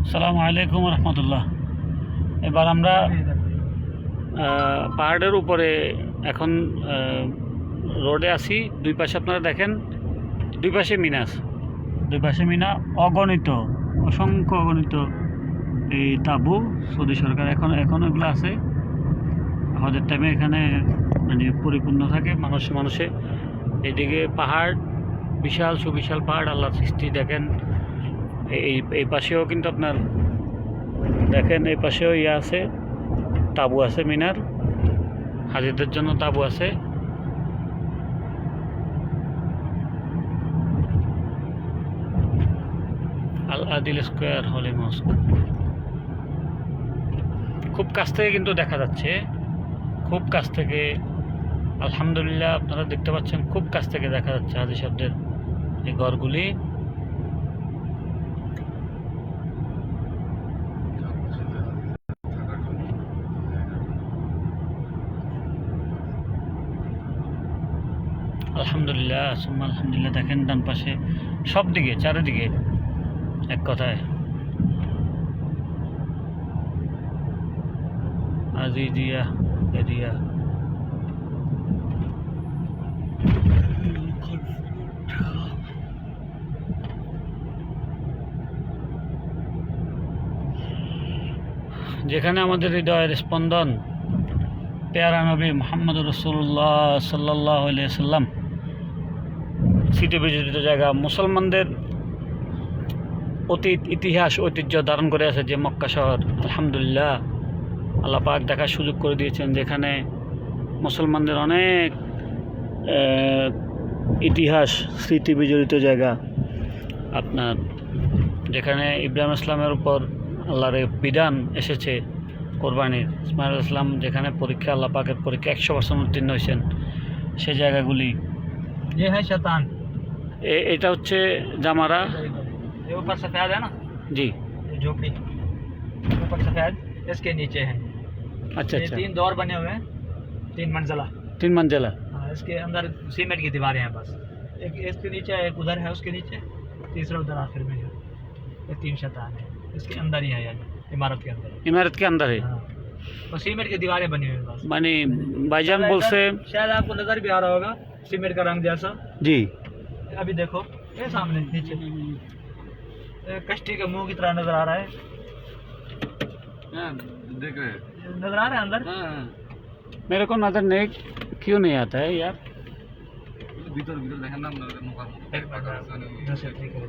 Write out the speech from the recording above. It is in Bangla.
আসসালামু আলাইকুম রহমতুল্লাহ। এবার আমরা পাহাড়ের উপরে এখন রোডে আছি। দুই পাশে আপনারা দেখেন, দুই পাশে মিনা অগণিত, অসংখ্য অগণিত এই তাঁবু। সৌদি সরকার এখন এগুলো আছে। আমাদের টাইমে এখানে মানে পরিপূর্ণ থাকে মানুষে। এইদিকে পাহাড়, বিশাল সুবিশাল পাহাড়, আল্লাহর সৃষ্টি। দেখেন এই পাশেও কিন্তু আপনার দেখেন, এই পাশেও আছে, তাঁবু আছে, মিনার হাজিদের জন্য তাঁবু আছে। আল আদিল স্কোয়ার হলি মস্ক খুব কাছ থেকে কিন্তু দেখা যাচ্ছে, খুব কাছ থেকে। আলহামদুলিল্লাহ, আপনারা দেখতে পাচ্ছেন, খুব কাছ থেকে দেখা যাচ্ছে হাজি সাহেবদের এই ঘরগুলি। আলহামদুলিল্লাহ সুম্মা আলহামদুলিল্লাহ। দেখেন ডান পাশে সব দিকে, চারিদিকে এক কথায় আজিজিয়া এরিয়া। যেখানে আমাদের হৃদয়ের স্পন্দন পেয়ারা নবী মুহাম্মদ রাসূলুল্লাহ সাল্লাল্লাহু আলাইহি সাল্লাম, স্মৃতি বিজড়িত জায়গা, মুসলমানদের অতীত ইতিহাস ঐতিহ্য ধারণ করে আছে যে মক্কা শহর। আলহামদুলিল্লাহ, আল্লাহ পাক দেখার সুযোগ করে দিয়েছেন, যেখানে মুসলমানদের অনেক ইতিহাস স্মৃতি বিজড়িত জায়গা। আপনার যেখানে ইব্রাহিম ইসলামের উপর আল্লাহর বিধান এসেছে কোরবানির, ইসমাইল ইসলাম যেখানে পরীক্ষা, আল্লাহ পাকের পরীক্ষা 100% উত্তীর্ণ হয়েছেন, সেই জায়গাগুলি। এটা হচ্ছে জামারা। ऊपर सफेद है ना जी, झोपड़ी ऊपर सफेद, इसके नीचे है। अच्छा ये अच्छा, 3 दौर बने हुए हैं, 3 मंजिला। 3 मंजिला। हाँ, इसके अंदर सीमेंट की दीवारें हैं बस। एक इसके नीचे, एक उधर है उसके नीचे, तीसरा उधर आखिर में है। ये 3 शतान है, इसके अंदर ही है, यानी इमारत के अंदर। इमारत के अंदर है। हाँ, और सीमेंट की दीवारें बनी हुई हैं बस। माने भाईजान बोल से शायद आपको नजर भी आ रहा होगा सीमेंट का रंग जैसा। जी, अभी देखो ये सामने नीचे कश्ती के मुंह की तरह नजर आ रहा है। देख रहे हैं। नजर आ रहा है अंदर। मेरे को नजर नहीं, क्यों नहीं आता है यार? ভিতর ভিতর দেখেন না, एक मिनट, इधर से ठीक है।